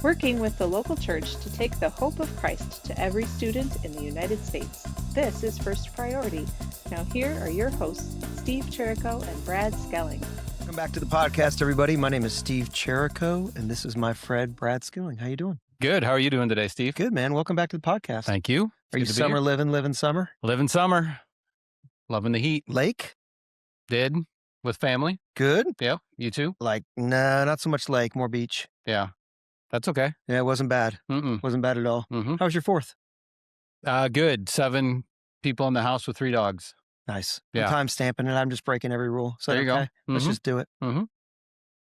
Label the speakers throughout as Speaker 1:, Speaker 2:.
Speaker 1: working with the local church to take the hope of Christ to every student in the United States. This is First Priority. Now here are your hosts, Steve Cherico and Brad Skelling.
Speaker 2: Welcome back to the podcast, everybody. My name is Steve Cherico, and this is my friend, Brad Skilling. How you doing?
Speaker 3: Good. How are you doing today, Steve?
Speaker 2: Good, man. Welcome back to the podcast.
Speaker 3: Thank you.
Speaker 2: Are you summer living summer?
Speaker 3: Living summer. Loving the heat.
Speaker 2: Lake?
Speaker 3: Did. With family.
Speaker 2: Good?
Speaker 3: Yeah. You too?
Speaker 2: No, not so much lake, more beach.
Speaker 3: Yeah. That's okay.
Speaker 2: Yeah, it wasn't bad. Wasn't bad at all.
Speaker 3: Mm-hmm.
Speaker 2: How was your 4th?
Speaker 3: Good. 7 people in the house with 3 dogs.
Speaker 2: Nice.
Speaker 3: Yeah.
Speaker 2: I'm time stamping it. I'm just breaking every rule. So
Speaker 3: there you go.
Speaker 2: Let's just do it.
Speaker 3: Mm-hmm.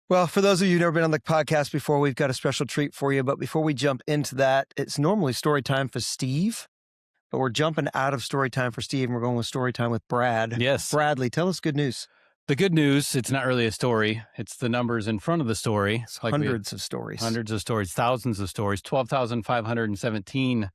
Speaker 2: Well, for those of you who've never been on the podcast before, we've got a special treat for you. But before we jump into that, it's normally story time for Steve, but we're jumping out of story time for Steve and we're going with story time with Brad.
Speaker 3: Yes.
Speaker 2: Bradley, tell us good news.
Speaker 3: The good news, it's not really a story. It's the numbers in front of the story.
Speaker 2: It's hundreds of stories.
Speaker 3: Hundreds of stories, thousands of stories, 12,517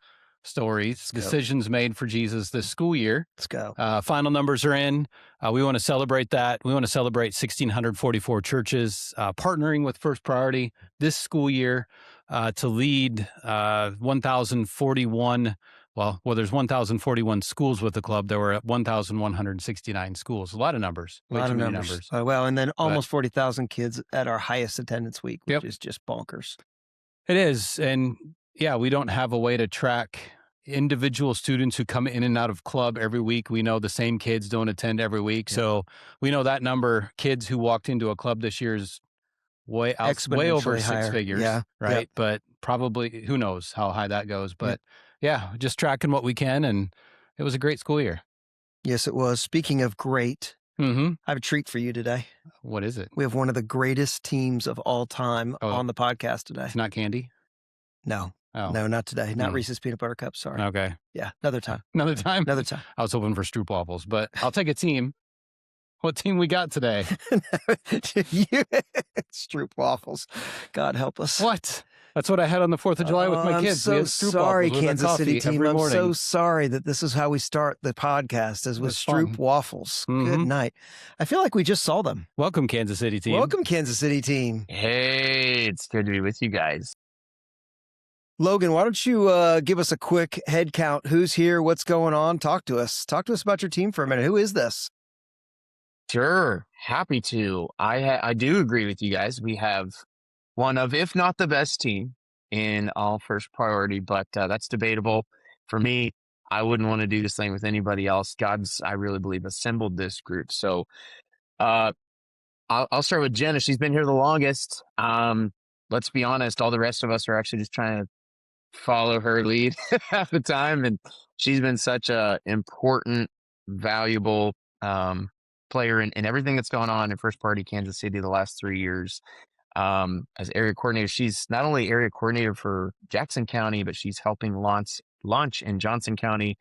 Speaker 3: stories, decisions made for Jesus this school year.
Speaker 2: Let's go.
Speaker 3: Final numbers are in. We want to celebrate that. We want to celebrate 1,644 churches partnering with First Priority this school year to lead 1,041. Well, there's 1,041 schools with the club. There were 1,169 schools. A lot of numbers.
Speaker 2: A lot of numbers. Well, and then almost 40,000 kids at our highest attendance week, which is just bonkers.
Speaker 3: It is. And yeah, we don't have a way to track individual students who come in and out of club every week. We know the same kids don't attend every week. Yeah. So we know that number, kids who walked into a club this year is way over 6 figures.
Speaker 2: Yeah.
Speaker 3: Right.
Speaker 2: Yep.
Speaker 3: But probably, who knows how high that goes. But yeah, just tracking what we can. And it was a great school year.
Speaker 2: Yes, it was. Speaking of great, I have a treat for you today.
Speaker 3: What is it?
Speaker 2: We have one of the greatest teams of all time on the podcast today.
Speaker 3: It's not candy?
Speaker 2: No.
Speaker 3: Oh.
Speaker 2: No, not today. Not Reese's Peanut Butter Cups. Sorry.
Speaker 3: Okay.
Speaker 2: Yeah. Another time.
Speaker 3: Another time?
Speaker 2: Another time.
Speaker 3: I was hoping for Stroop waffles, but I'll take a team. What team we got today?
Speaker 2: Stroop waffles. God help us.
Speaker 3: What? That's what I had on the 4th of July with my kids.
Speaker 2: I'm so sorry, Kansas City team. I'm so sorry that this is how we start the podcast, is with Stroop waffles. Good night. I feel like we just saw them.
Speaker 3: Welcome, Kansas City team.
Speaker 2: Welcome, Kansas City team.
Speaker 4: Hey, it's good to be with you guys.
Speaker 2: Logan, why don't you give us a quick head count? Who's here? What's going on? Talk to us. Talk to us about your team for a minute. Who is this?
Speaker 4: Sure. Happy to. I do agree with you guys. We have one of, if not the best team in all First Priority, but that's debatable. For me, I wouldn't want to do this thing with anybody else. God's, I really believe, assembled this group. So I'll start with Jenna. She's been here the longest. Let's be honest, all the rest of us are actually just trying to follow her lead half the time. And she's been such a important, valuable player in everything that's gone on in First Priority Kansas City the last 3 years. As area coordinator, she's not only area coordinator for Jackson County, but she's helping launch in Johnson County,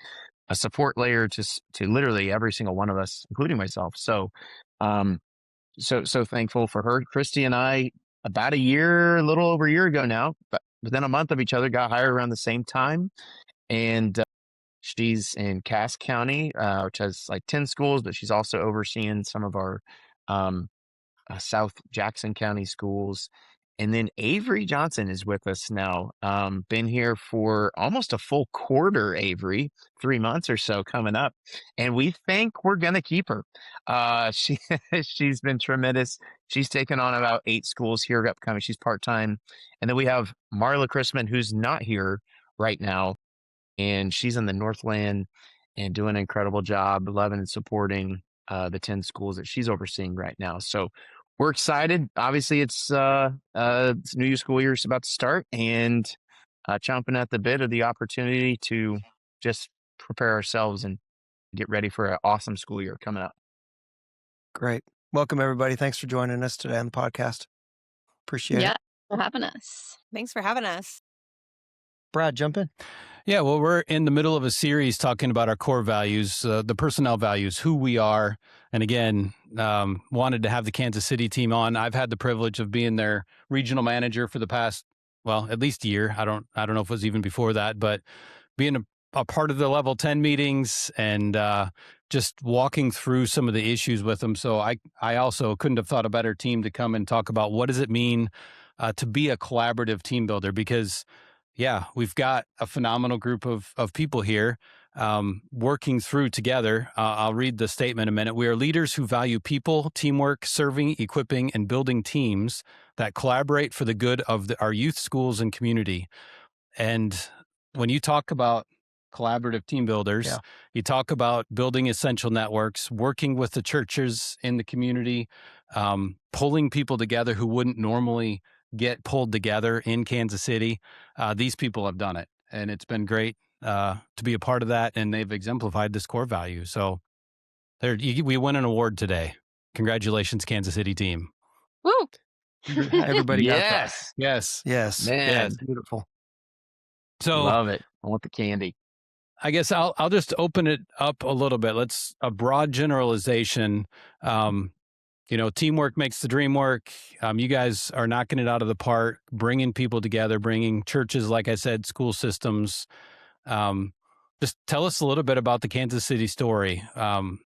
Speaker 4: a support layer to literally every single one of us, including myself. So, so thankful for her. Kristi and I, about a little over a year ago now, but within a month of each other, got hired around the same time. And she's in Cass County, which has like 10 schools, but she's also overseeing some of our South Jackson County schools. And then Avari Johnson is with us now. Been here for almost a full quarter, Avari, 3 months or so coming up. And we think we're going to keep her. She's been tremendous. She's taken on about 8 schools here upcoming. She's part-time. And then we have Marla Chrisman, who's not here right now. And she's in the Northland and doing an incredible job, loving and supporting the 10 schools that she's overseeing right now. So we're excited. Obviously, it's new school year is about to start, and chomping at the bit of the opportunity to just prepare ourselves and get ready for an awesome school year coming up.
Speaker 2: Great. Welcome, everybody. Thanks for joining us today on the podcast. Appreciate it.
Speaker 5: Yeah, for having us.
Speaker 6: Thanks for having us.
Speaker 2: Brad, jump in.
Speaker 3: Yeah, well, we're in the middle of a series talking about our core values, the personnel values, who we are. And again, wanted to have the Kansas City team on. I've had the privilege of being their regional manager for the past, well, at least a year. I don't know if it was even before that, but being a part of the level 10 meetings and just walking through some of the issues with them. So I also couldn't have thought a better team to come and talk about what does it mean to be a collaborative team builder because, yeah, we've got a phenomenal group of people here working through together. I'll read the statement in a minute. We are leaders who value people, teamwork, serving, equipping, and building teams that collaborate for the good of our youth, schools, and community. And when you talk about collaborative team builders, you talk about building essential networks, working with the churches in the community, pulling people together who wouldn't normally get pulled together in Kansas City. These people have done it, and it's been great to be a part of that, and they've exemplified this core value. So we won an award today. Congratulations, Kansas City team.
Speaker 1: Woo!
Speaker 2: Everybody got that.
Speaker 3: Yes.
Speaker 4: Man.
Speaker 3: Yes.
Speaker 2: Beautiful.
Speaker 3: So
Speaker 4: Love it. I want the candy.
Speaker 3: I guess I'll just open it up a little bit. A broad generalization. Teamwork makes the dream work. You guys are knocking it out of the park, bringing people together, bringing churches, like I said, school systems. Just tell us a little bit about the Kansas City story. What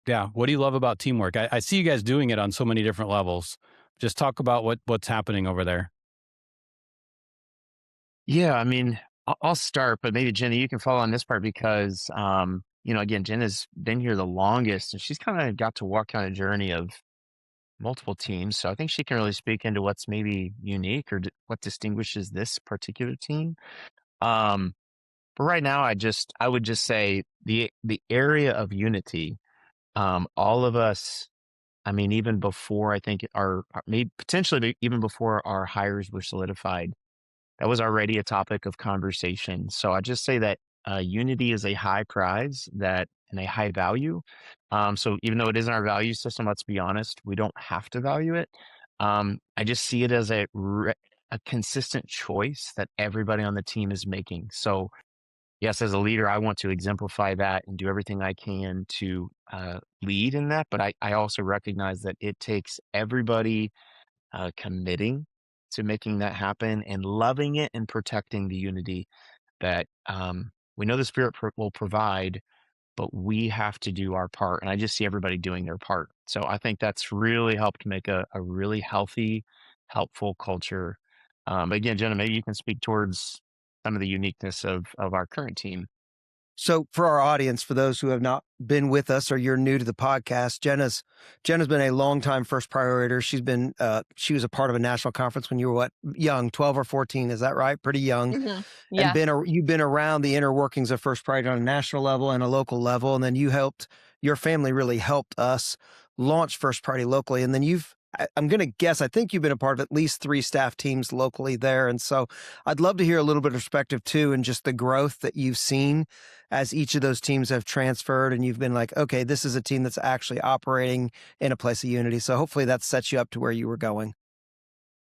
Speaker 3: do you love about teamwork? I see you guys doing it on so many different levels. Just talk about what's happening over there.
Speaker 4: Yeah, I mean, I'll start, but maybe Jenna, you can follow on this part because, again, Jenna's been here the longest and she's kind of got to walk on a journey of multiple teams. So I think she can really speak into what's maybe unique or what distinguishes this particular team. But right now, I would just say the area of unity, all of us, I mean, even before I think maybe potentially even before our hires were solidified, that was already a topic of conversation. So I just say that unity is a high prize and a high value. So even though it isn't our value system, let's be honest, we don't have to value it. I just see it as a consistent choice that everybody on the team is making. So yes, as a leader, I want to exemplify that and do everything I can to lead in that. But I also recognize that it takes everybody committing to making that happen and loving it and protecting the unity that we know the Spirit will provide, but we have to do our part. And I just see everybody doing their part. So I think that's really helped make a really healthy, helpful culture. But again, Jenna, maybe you can speak towards some of the uniqueness of our current team.
Speaker 2: So for our audience, for those who have not been with us or you're new to the podcast, Jenna's been a longtime first prioriter. She was a part of a national conference when you were young, 12 or 14. Is that right? Pretty young.
Speaker 1: Mm-hmm. Yeah.
Speaker 2: And you've been around the inner workings of first priority on a national level and a local level. And then your family really helped us launch first priority locally. And then I'm going to guess, I think you've been a part of at least 3 staff teams locally there. And so I'd love to hear a little bit of perspective too, and just the growth that you've seen as each of those teams have transferred and you've been like, okay, this is a team that's actually operating in a place of unity. So hopefully that sets you up to where you were going.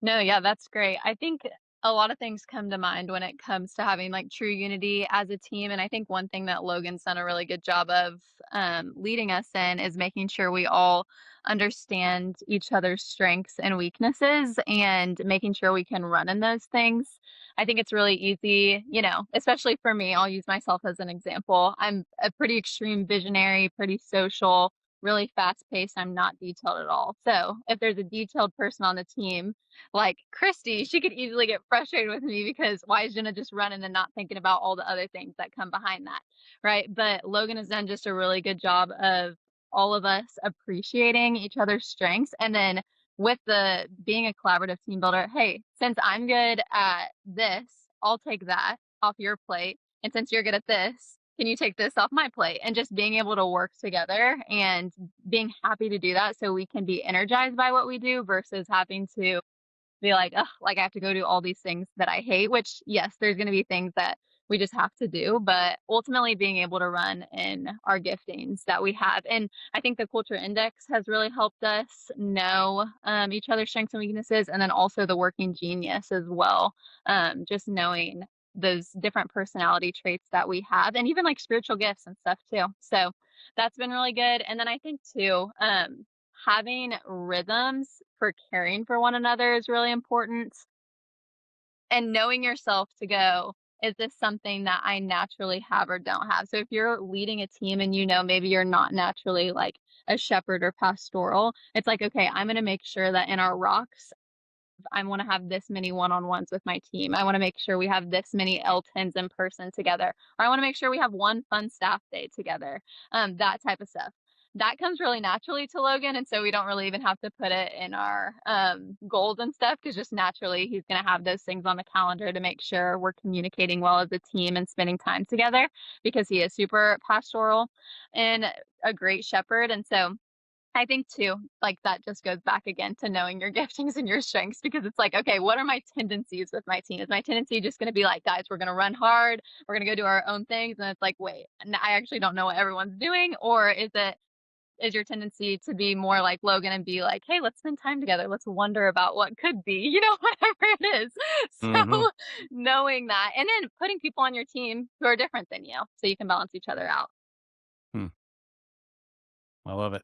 Speaker 5: No, yeah, that's great. I think a lot of things come to mind when it comes to having like true unity as a team. And I think one thing that Logan's done a really good job of leading us in is making sure we all understand each other's strengths and weaknesses and making sure we can run in those things. I think it's really easy, especially for me, I'll use myself as an example. I'm a pretty extreme visionary, pretty social, really fast paced. I'm not detailed at all. So if there's a detailed person on the team, like Kristi, she could easily get frustrated with me because why is Jenna just running and not thinking about all the other things that come behind that, right? But Logan has done just a really good job of all of us appreciating each other's strengths. And then with the being a collaborative team builder, hey, since I'm good at this, I'll take that off your plate. And since you're good at this, can you take this off my plate? And just being able to work together and being happy to do that so we can be energized by what we do versus having to be like, oh, like I have to go do all these things that I hate, which yes, there's going to be things that we just have to do, but ultimately being able to run in our giftings that we have. And I think the culture index has really helped us know each other's strengths and weaknesses. And then also the working genius as well. Just knowing those different personality traits that we have and even like spiritual gifts and stuff too. So that's been really good. And then I think too, having rhythms for caring for one another is really important. And knowing yourself to go, is this something that I naturally have or don't have? So if you're leading a team and maybe you're not naturally like a shepherd or pastoral, it's like, okay, I'm going to make sure that in our rocks, I want to have this many one-on-ones with my team. I want to make sure we have this many L10s in person together. Or I want to make sure we have one fun staff day together. That type of stuff. That comes really naturally to Logan, and so we don't really even have to put it in our goals and stuff, because just naturally he's going to have those things on the calendar to make sure we're communicating well as a team and spending time together, because he is super pastoral and a great shepherd. And so I think too, like that just goes back again to knowing your giftings and your strengths, because it's like, okay, what are my tendencies with my team? Is my tendency just going to be like, guys, we're going to run hard, we're going to go do our own things? And it's like, wait, I actually don't know what everyone's doing. Or is your tendency to be more like Logan and be like, hey, let's spend time together, let's wonder about what could be, whatever it is.
Speaker 4: Mhm.
Speaker 5: So knowing that, and then putting people on your team who are different than you, so you can balance each other out.
Speaker 3: I love it.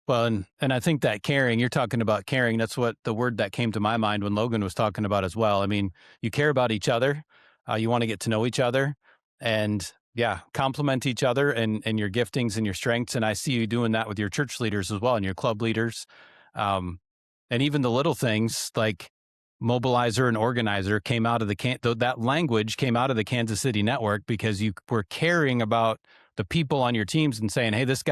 Speaker 3: Well, and I think that caring, you're talking about caring. That's what the word that came to my mind when Logan was talking about as well. I mean, you care about each other. You want to get to know each other, and complement each other and your giftings and your strengths. And I see you doing that with your church leaders as well and your club leaders. And even the little things like mobilizer and organizer came out of that language came out of the Kansas City network, because you were caring about the people on your teams and saying, hey, this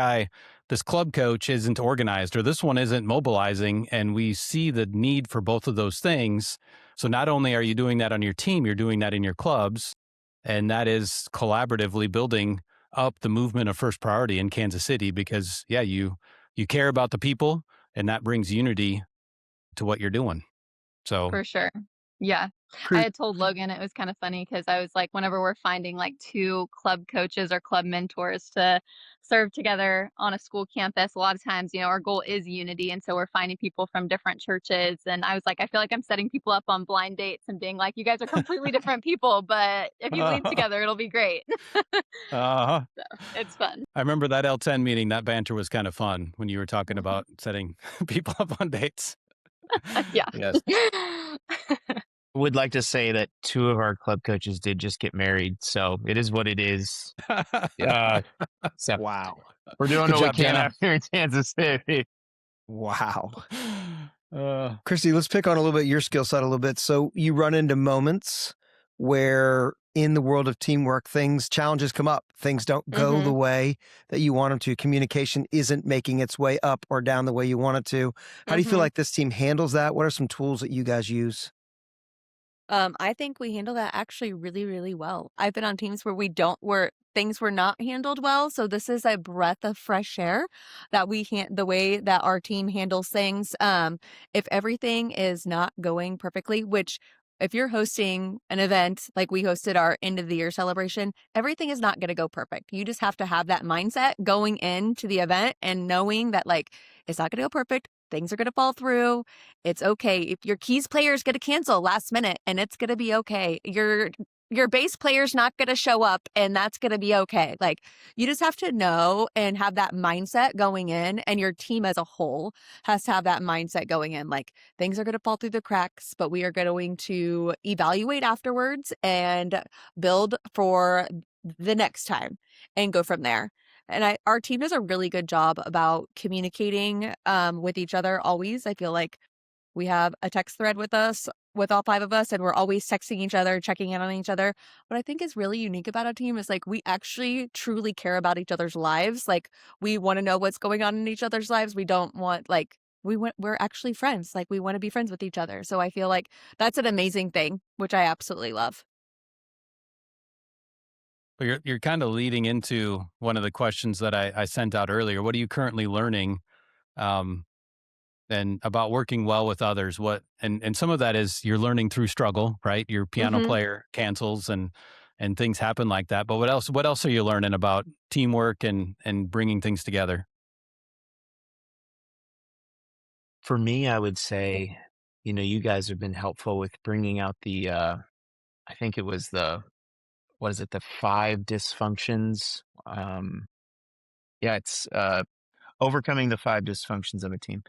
Speaker 3: club coach isn't organized, or this one isn't mobilizing. And we see the need for both of those things. So not only are you doing that on your team, you're doing that in your clubs. And that is collaboratively building up the movement of First Priority in Kansas City, because you care about the people, and that brings unity to what you're doing. So
Speaker 5: For sure. Yeah. I had told Logan, it was kind of funny, because I was like, whenever we're finding like two club coaches or club mentors to serve together on a school campus, a lot of times, our goal is unity. And so we're finding people from different churches. And I was like, I feel like I'm setting people up on blind dates and being like, you guys are completely different people, but if you lead together, it'll be great.
Speaker 3: uh-huh.
Speaker 5: So it's fun.
Speaker 3: I remember that L10 meeting. That banter was kind of fun when you were talking about setting people up on dates.
Speaker 5: Yeah.
Speaker 4: Yes. Would like to say that 2 of our club coaches did just get married, so it is what it is. So
Speaker 2: Wow.
Speaker 4: we're doing
Speaker 3: Good
Speaker 4: what we
Speaker 3: job,
Speaker 4: can
Speaker 3: Jenna.
Speaker 4: out here in Kansas City.
Speaker 2: Wow. Kristi, let's pick on a little bit your skill set a little bit. So you run into moments where in the world of teamwork, challenges come up. Things don't go the way that you want them to. Communication isn't making its way up or down the way you want it to. How do you feel like this team handles that? What are some tools that you guys use?
Speaker 6: I think we handle that actually really, really well. I've been on teams where things were not handled well. So this is a breath of fresh air that the way that our team handles things. If everything is not going perfectly, which if you're hosting an event like we hosted our end of the year celebration, everything is not going to go perfect. You just have to have that mindset going into the event and knowing that it's not going to go perfect. Things are going to fall through. It's okay. If your keys player is going to cancel last minute, and it's going to be okay. Your bass player's not going to show up, and that's going to be okay. You just have to know and have that mindset going in, and your team as a whole has to have that mindset going in. Things are going to fall through the cracks, but we are going to evaluate afterwards and build for the next time and go from there. And our team does a really good job about communicating with each other always. I feel like we have a text thread with us, with all 5 of us, and we're always texting each other, checking in on each other. What I think is really unique about our team is we actually truly care about each other's lives. We want to know what's going on in each other's lives. We don't want we're actually friends. We want to be friends with each other. So I feel like that's an amazing thing, which I absolutely love.
Speaker 3: But you're kind of leading into one of the questions that I sent out earlier. What are you currently learning, and about working well with others? And some of that is you're learning through struggle, right? Your piano player cancels and things happen like that. But what else are you learning about teamwork and bringing things together?
Speaker 4: For me, I would say, you guys have been helpful with bringing out the, I think it was the 5 dysfunctions? It's overcoming the 5 dysfunctions of a team.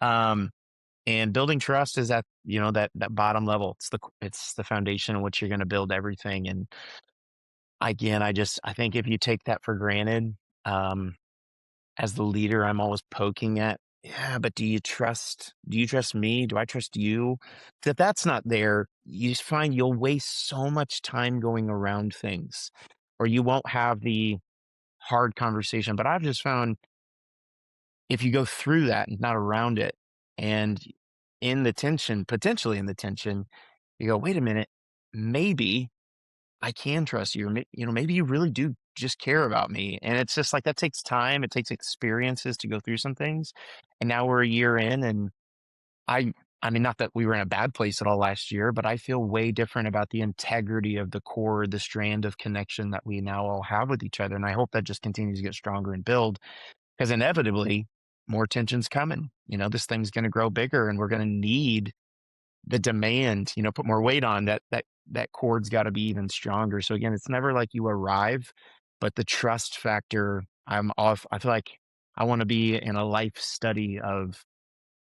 Speaker 4: And building trust is at, that bottom level. It's the foundation on which you're going to build everything. And again, I think if you take that for granted, as the leader, I'm always poking at yeah, but do you trust me? Do I trust you? If that's not there, you just find you'll waste so much time going around things, or you won't have the hard conversation. But I've just found if you go through that and not around it, and in the tension, potentially in the tension, you go, wait a minute, maybe I can trust you. Or maybe you really do just care about me. And it's just like that takes time. It takes experiences to go through some things. And now we're a year in, and I I mean, not that we were in a bad place at all last year, but I feel way different about the integrity of the core, the strand of connection that we now all have with each other. And I hope that just continues to get stronger and build, because inevitably more tension's coming. This thing's going to grow bigger, and we're going to need the demand, put more weight on that chord's got to be even stronger. So again, it's never like you arrive, but the trust factor, I'm off. I feel like I want to be in a life study of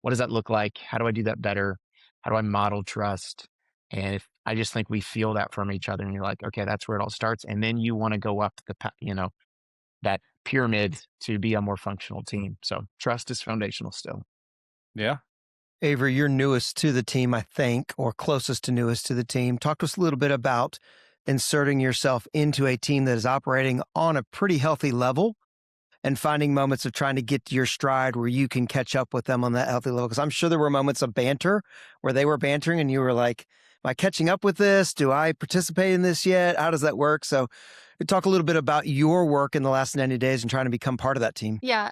Speaker 4: what does that look like? How do I do that better? How do I model trust? And if I just think we feel that from each other, and you're like, okay, that's where it all starts. And then you want to go up that pyramid to be a more functional team. So trust is foundational still.
Speaker 3: Yeah.
Speaker 2: Avery, you're newest to the team, I think, or closest to newest to the team. Talk to us a little bit about inserting yourself into a team that is operating on a pretty healthy level and finding moments of trying to get to your stride where you can catch up with them on that healthy level. Because I'm sure there were moments of banter where they were bantering and you were like, am I catching up with this? Do I participate in this yet? How does that work? So talk a little bit about your work in the last 90 days and trying to become part of that team.
Speaker 5: Yeah,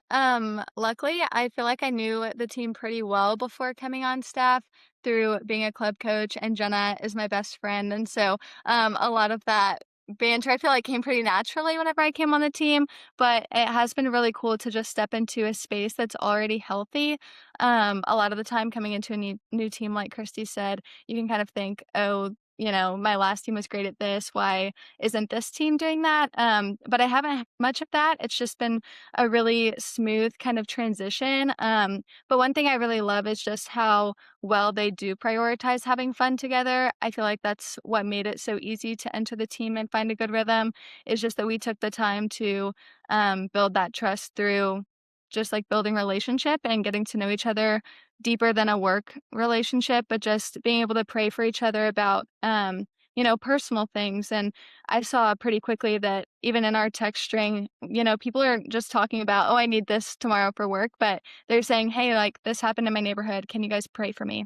Speaker 5: luckily, I feel like I knew the team pretty well before coming on staff through being a club coach, and Jenna is my best friend. And so, a lot of that banter, I feel like came pretty naturally whenever I came on the team, but it has been really cool to just step into a space that's already healthy. A lot of the time coming into a new team, like Kristi said, you can kind of think, oh, my last team was great at this. Why isn't this team doing that? But I haven't had much of that. It's just been a really smooth kind of transition. But one thing I really love is just how well they do prioritize having fun together. I feel like that's what made it so easy to enter the team and find a good rhythm, is just that we took the time to build that trust through just like building relationship and getting to know each other deeper than a work relationship, but just being able to pray for each other about, personal things. And I saw pretty quickly that even in our text string, people are just talking about, oh, I need this tomorrow for work, but they're saying, hey, like this happened in my neighborhood. Can you guys pray for me?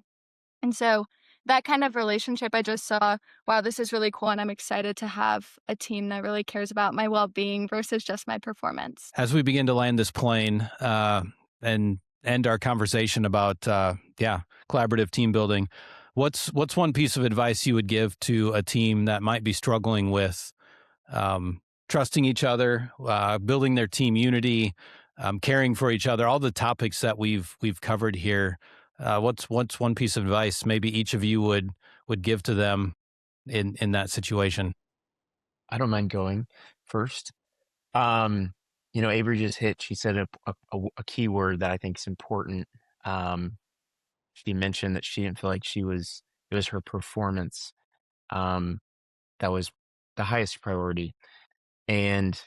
Speaker 5: And so that kind of relationship, I just saw, wow, this is really cool. And I'm excited to have a team that really cares about my well being versus just my performance.
Speaker 3: As we begin to land this plane and end our conversation about, collaborative team building, what's one piece of advice you would give to a team that might be struggling with trusting each other, building their team unity, caring for each other, all the topics that we've covered here? What's one piece of advice maybe each of you would give to them in that situation?
Speaker 4: I don't mind going first. Avery just she said a key word that I think is important. She mentioned that she didn't feel like it was her performance that was the highest priority. And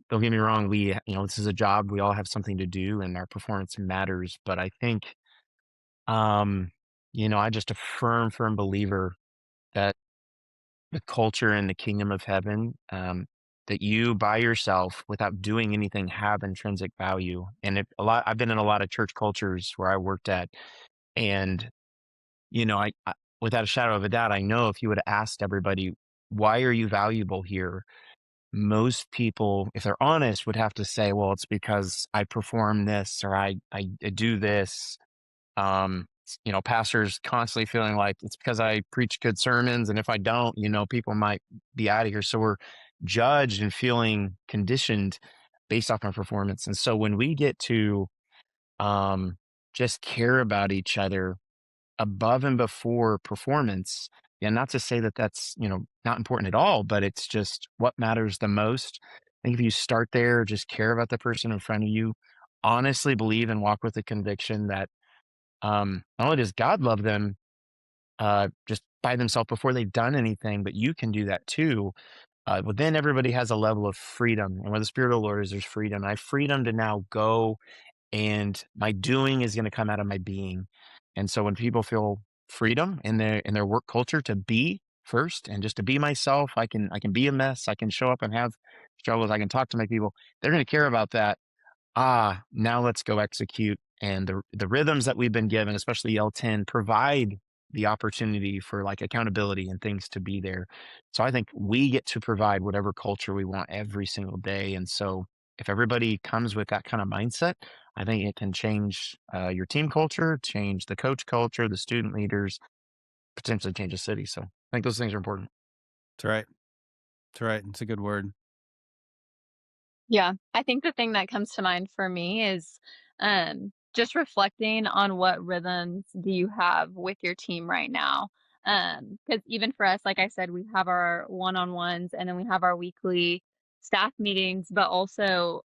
Speaker 4: don't get me wrong, this is a job, we all have something to do, and our performance matters. But I think, I'm just a firm believer that the culture in the kingdom of heaven, that you by yourself, without doing anything, have intrinsic value. And I've been in a lot of church cultures where I worked at, and I without a shadow of a doubt, I know if you would have asked everybody, why are you valuable here? Most people, if they're honest, would have to say, well, it's because I perform this, or I do this. Pastors constantly feeling like it's because I preach good sermons, and if I don't, people might be out of here. So we're judged and feeling conditioned based off our performance. And so when we get to just care about each other above and before performance, yeah, not to say that that's not important at all, but it's just what matters the most. I think if you start there, just care about the person in front of you, honestly believe and walk with the conviction that not only does God love them just by themselves before they've done anything, but you can do that too. But then everybody has a level of freedom, and where the Spirit of the Lord is, there's freedom. I have freedom to now go and my doing is going to come out of my being. And so when people feel freedom in their work culture to be first and just to be myself, I can be a mess, I can show up and have struggles, I can talk to my people. They're going to care about that. Now let's go execute. And the rhythms that we've been given, especially L10, provide the opportunity for like accountability and things to be there. So I think we get to provide whatever culture we want every single day. And so if everybody comes with that kind of mindset, I think it can change your team culture, change the coach culture, the student leaders, potentially change a city. So I think those things are important.
Speaker 3: That's right. That's right. It's a good word.
Speaker 5: Yeah, I think the thing that comes to mind for me is just reflecting on what rhythms do you have with your team right now. Because even for us, like I said, we have our one-on-ones and then we have our weekly staff meetings, but also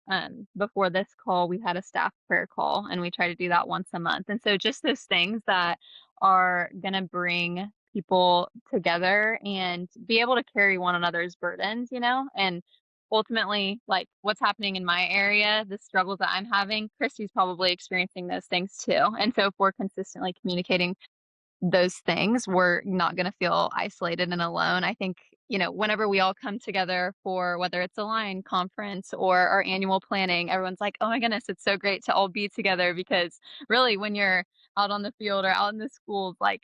Speaker 5: before this call, we had a staff prayer call and we try to do that once a month. And so just those things that are going to bring people together and be able to carry one another's burdens, and ultimately, like what's happening in my area, the struggles that I'm having, Kristi's probably experiencing those things too. And so if we're consistently communicating those things, we're not going to feel isolated and alone. I think, whenever we all come together for whether it's a line conference or our annual planning, everyone's like, oh my goodness, it's so great to all be together, because really when you're out on the field or out in the schools, like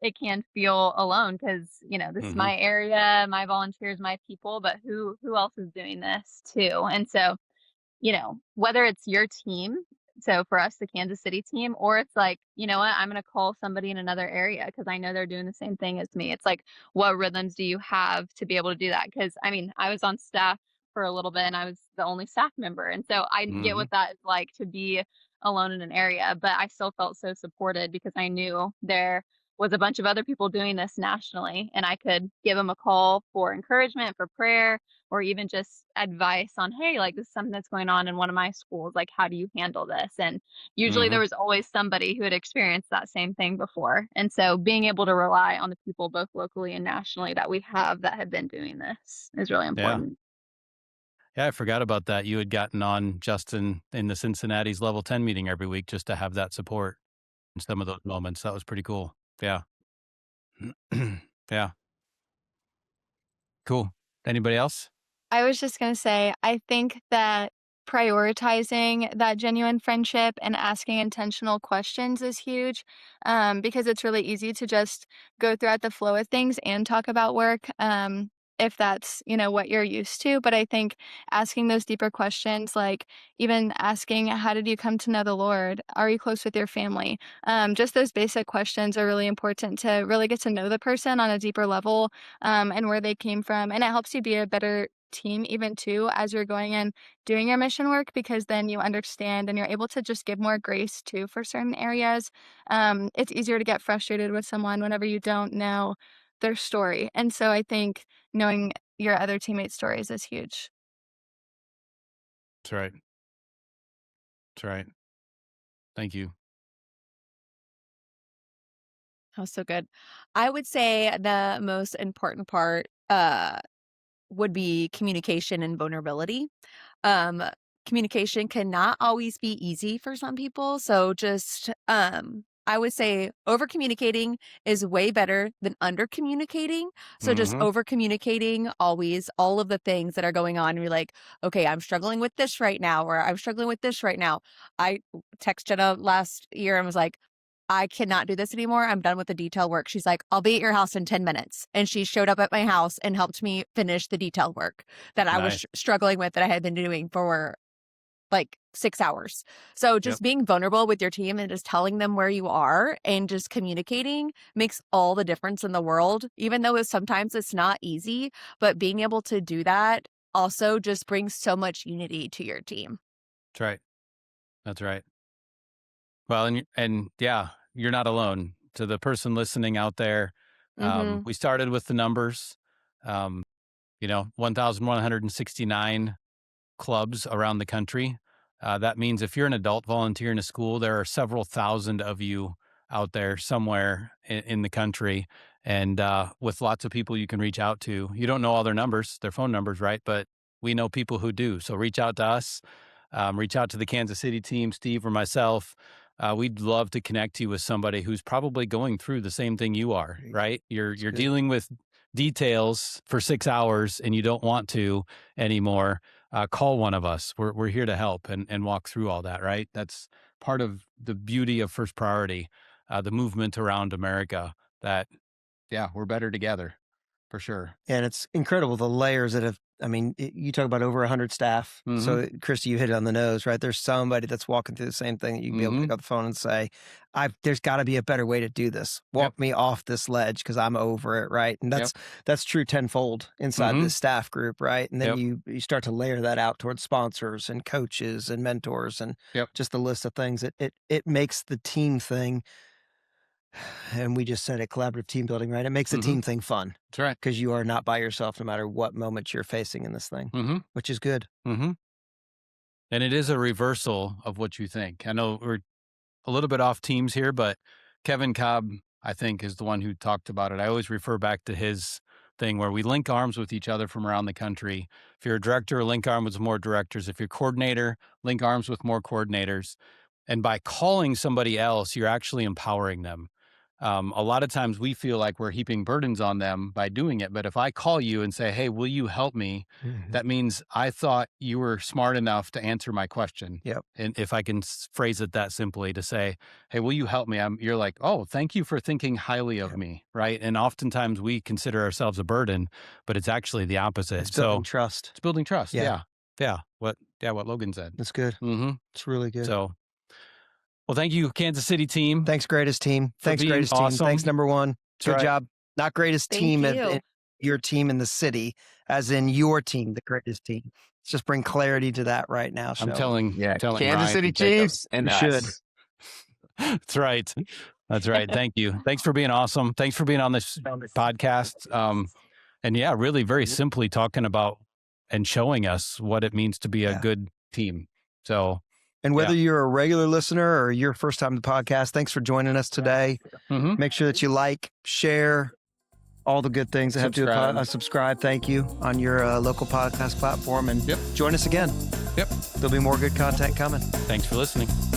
Speaker 5: it can feel alone because, this is
Speaker 3: Mm-hmm.
Speaker 5: my area, my volunteers, my people, but who else is doing this too? And so, whether it's your team, so for us, the Kansas City team, or it's like, you know what, I'm going to call somebody in another area because I know they're doing the same thing as me. It's like, what rhythms do you have to be able to do that? Because I mean, I was on staff for a little bit and I was the only staff member. And so I get
Speaker 3: Mm-hmm.
Speaker 5: what that is like to be alone in an area, but I still felt so supported because I knew there was a bunch of other people doing this nationally and I could give them a call for encouragement, for prayer, or even just advice on, hey, like this is something that's going on in one of my schools. Like, how do you handle this? And usually
Speaker 3: Mm-hmm.
Speaker 5: there was always somebody who had experienced that same thing before. And so being able to rely on the people both locally and nationally that we have that have been doing this is really important.
Speaker 3: Yeah, I forgot about that. You had gotten on Justin in the Cincinnati's level 10 meeting every week just to have that support in some of those moments. That was pretty cool. Yeah. Yeah. Cool. Anybody else?
Speaker 6: I was just going to say, I think that prioritizing that genuine friendship and asking intentional questions is huge, because it's really easy to just go throughout the flow of things and talk about work. If that's, what you're used to. But I think asking those deeper questions, like even asking, how did you come to know the Lord? Are you close with your family? Just those basic questions are really important to really get to know the person on a deeper level, and where they came from. And it helps you be a better team even too as you're going and doing your mission work, because then you understand and you're able to just give more grace too for certain areas. It's easier to get frustrated with someone whenever you don't know their story. And so I think knowing your other teammates' stories is huge.
Speaker 3: That's right. That's right. Thank you.
Speaker 6: Oh, so good. I would say the most important part would be communication and vulnerability. Um, Communication cannot always be easy for some people. So just I would say over communicating is way better than under communicating. So just
Speaker 3: Mm-hmm.
Speaker 6: over communicating always all of the things that are going on. And you're like, okay, I'm struggling with this right now, or I'm struggling with this right now. I texted Jenna last year and was like, I cannot do this anymore. I'm done with the detail work. She's like, I'll be at your house in 10 minutes. And she showed up at my house and helped me finish the detail work that I was
Speaker 3: Nice.
Speaker 6: struggling with, that I had been doing for like 6 hours. So just being vulnerable with your team and just telling them where you are and just communicating makes all the difference in the world, even though sometimes it's not easy. But being able to do that also just brings so much unity to your team.
Speaker 3: That's right. That's right. Well, and yeah, you're not alone. To the person listening out there, we started with the numbers, 1,169 clubs around the country. That means if you're an adult volunteer in a school, there are several thousand of you out there somewhere in the country, and with lots of people you can reach out to. You don't know all their numbers, their phone numbers, right? But we know people who do. So reach out to us. reach out to the Kansas City team, Steve or myself. We'd love to connect you with somebody who's probably going through the same thing you are, right? You're dealing with details for 6 hours and you don't want to anymore. Call one of us. We're here to help and walk through all that, right? That's part of the beauty of First Priority, the movement around America that, yeah, we're better together for sure.
Speaker 2: And it's incredible the layers that have, I mean, you talk about over 100 staff. So, Kristi, you hit it on the nose, right? There's somebody that's walking through the same thing that you can be able to pick up the phone and say, there's got to be a better way to do this. Walk me off this ledge because I'm over it, right? And that's true tenfold inside this staff group, right? And then you start to layer that out towards sponsors and coaches and mentors and just the list of things. It makes the team thing, and we just said it, collaborative team building, right? It makes the team thing fun.
Speaker 3: That's right.
Speaker 2: Because you are not by yourself no matter what moment you're facing in this thing, which is good.
Speaker 3: And it is a reversal of what you think. I know we're a little bit off teams here, but Kevin Cobb, I think, is the one who talked about it. I always refer back to his thing where we link arms with each other from around the country. If you're a director, link arms with more directors. If you're a coordinator, link arms with more coordinators. And by calling somebody else, you're actually empowering them. A lot of times we feel like we're heaping burdens on them by doing it. But if I call you and say, hey, will you help me? That means I thought you were smart enough to answer my question. And if I can phrase it that simply to say, hey, will you help me? You're like, oh, thank you for thinking highly of me. Right. And oftentimes we consider ourselves a burden, but it's actually the opposite.
Speaker 2: It's building trust.
Speaker 3: It's building trust. Yeah. What Logan said.
Speaker 2: That's good. It's really good.
Speaker 3: So, well, thank you, Kansas City team.
Speaker 2: Thanks, greatest team. Thanks, greatest team. Thanks, number one. Good job. Not greatest team at your team in the city, as in your team, the greatest team. Let's just bring clarity to that right now.
Speaker 3: I'm telling
Speaker 4: Kansas
Speaker 3: Ryan
Speaker 4: City Chiefs and us.
Speaker 2: Should.
Speaker 3: That's right. That's right. Thank you. Thanks for being awesome. Thanks for being on this podcast. And yeah, really very simply talking about and showing us what it means to be a good team. So.
Speaker 2: And whether you're a regular listener or your first time to the podcast, thanks for joining us today. Make sure that you like, share, all the good things that have to do with subscribe. Thank you on your local podcast platform, and join us again. There'll be more good content coming.
Speaker 3: Thanks for listening.